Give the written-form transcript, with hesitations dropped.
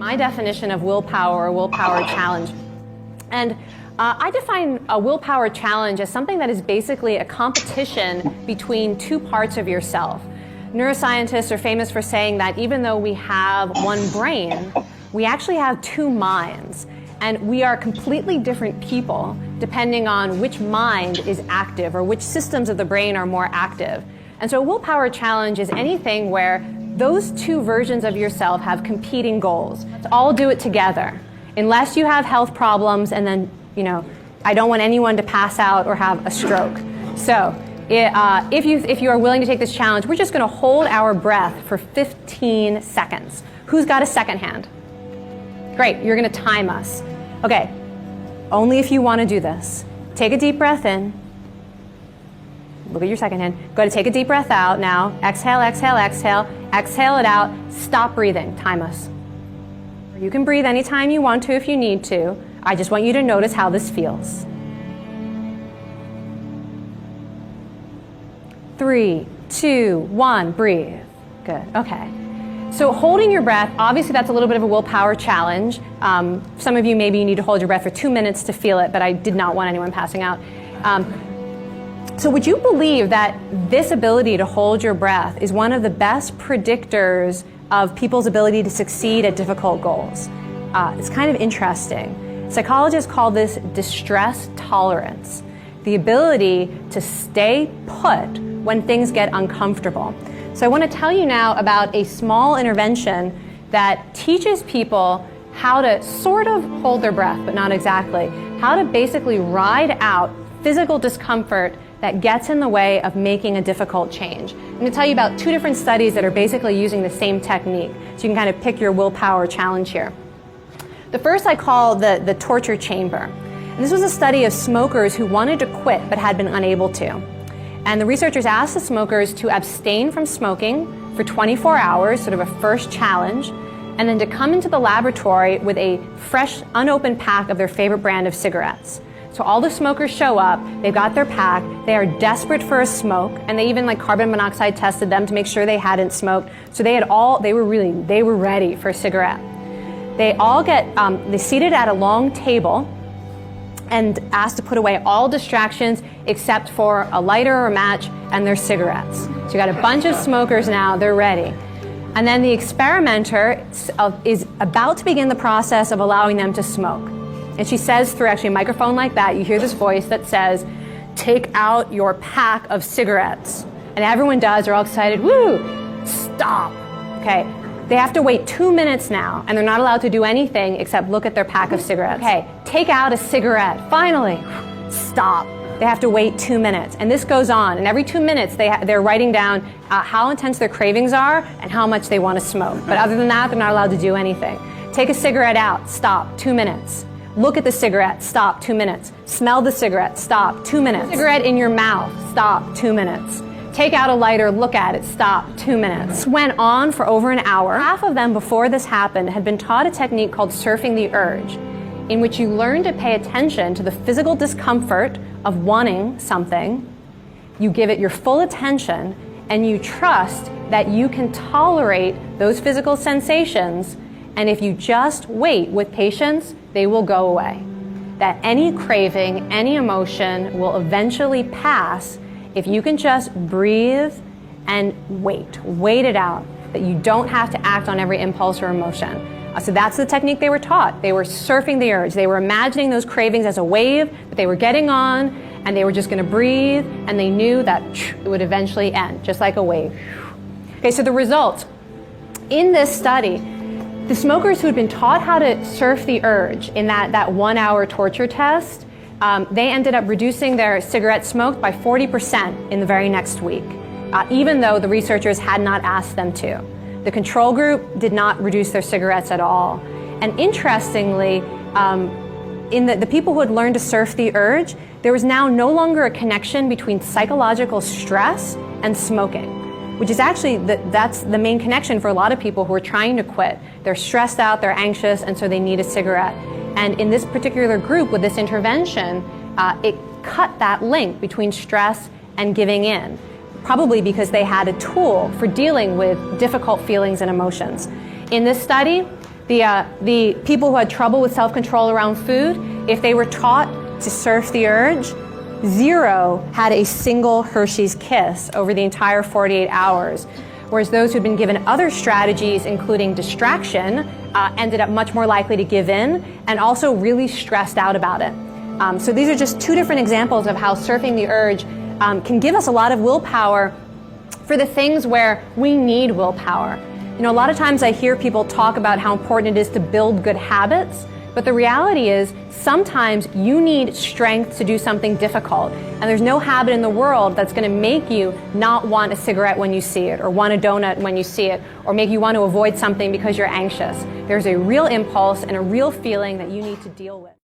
My definition of willpower or willpower challenge. And I define a willpower challenge as something that is basically a competition between two parts of yourself. Neuroscientists are famous for saying that even though we have one brain, we actually have two minds. And we are completely different people depending on which mind is active or which systems of the brain are more active. And so a willpower challenge is anything where those two versions of yourself have competing goals. Let's all do it together. Unless you have health problems, and then, I don't want anyone to pass out or have a stroke. So if you are willing to take this challenge, we're just going to hold our breath for 15 seconds. Who's got a second hand? Great, you're going to time us. Okay, only if you want to do this. Take a deep breath in. Look at your second hand. Go ahead, take a deep breath out now. Exhale, exhale, exhale. Exhale it out. Stop breathing. Time us. You can breathe anytime you want to if you need to. I just want you to notice how this feels. 3, 2, 1, breathe. Good, okay. So holding your breath, obviously that's a little bit of a willpower challenge. Some of you maybe need to hold your breath for 2 minutes to feel it, but I did not want anyone passing out. So would you believe that this ability to hold your breath is one of the best predictors of people's ability to succeed at difficult goals? It's kind of interesting. Psychologists call this distress tolerance, the ability to stay put when things get uncomfortable. So I want to tell you now about a small intervention that teaches people how to sort of hold their breath, but not exactly, how to basically ride out physical discomfort that gets in the way of making a difficult change. I'm going to tell you about 2 different studies that are basically using the same technique, so you can kind of pick your willpower challenge here. The first I call the torture chamber. And this was a study of smokers who wanted to quit but had been unable to. And the researchers asked the smokers to abstain from smoking for 24 hours, sort of a first challenge, and then to come into the laboratory with a fresh, unopened pack of their favorite brand of cigarettes. So all the smokers show up, they've got their pack, they are desperate for a smoke, and they even carbon monoxide tested them to make sure they hadn't smoked. So they were ready for a cigarette. They all they seated at a long table and asked to put away all distractions except for a lighter or a match and their cigarettes. So you got a bunch of smokers now, they're ready. And then the experimenter is about to begin the process of allowing them to smoke. And she says through actually a microphone like that, you hear this voice that says, "Take out your pack of cigarettes." And everyone does, they're all excited, woo, stop. Okay, they have to wait 2 minutes now, and they're not allowed to do anything except look at their pack of cigarettes. Okay, take out a cigarette, finally, stop. They have to wait 2 minutes, and this goes on, and every 2 minutes they're writing down how intense their cravings are and how much they want to smoke. But other than that, they're not allowed to do anything. Take a cigarette out, stop, 2 minutes. Look at the cigarette, stop, 2 minutes. Smell the cigarette, stop, 2 minutes. Cigarette in your mouth, stop, 2 minutes. Take out a lighter, look at it, stop, 2 minutes. This went on for over an hour. Half of them before this happened had been taught a technique called surfing the urge, in which you learn to pay attention to the physical discomfort of wanting something. You give it your full attention, and you trust that you can tolerate those physical sensations, and if you just wait with patience, they will go away. That any craving, any emotion will eventually pass if you can just breathe and wait it out, that you don't have to act on every impulse or emotion. So that's the technique they were taught. They were surfing the urge. They were imagining those cravings as a wave that they were getting on, and they were just going to breathe, and they knew that it would eventually end, just like a wave. Okay, so the results. In this study, the smokers who had been taught how to surf the urge in that 1 hour torture test, they ended up reducing their cigarette smoke by 40% in the very next week, even though the researchers had not asked them to. The control group did not reduce their cigarettes at all. And interestingly, in the people who had learned to surf the urge, there was now no longer a connection between psychological stress and smoking, which is actually, that's the main connection for a lot of people who are trying to quit. They're stressed out, they're anxious, and so they need a cigarette. And in this particular group with this intervention, it cut that link between stress and giving in, probably because they had a tool for dealing with difficult feelings and emotions. In this study, The people who had trouble with self-control around food, if they were taught to surf the urge, 0 had a single Hershey's Kiss over the entire 48 hours. Whereas those who'd been given other strategies, including distraction, ended up much more likely to give in and also really stressed out about it. So these are just 2 different examples of how surfing the urge can give us a lot of willpower for the things where we need willpower. You know, a lot of times I hear people talk about how important it is to build good habits, but the reality is sometimes you need strength to do something difficult, and there's no habit in the world that's going to make you not want a cigarette when you see it, or want a donut when you see it, or make you want to avoid something because you're anxious. There's a real impulse and a real feeling that you need to deal with.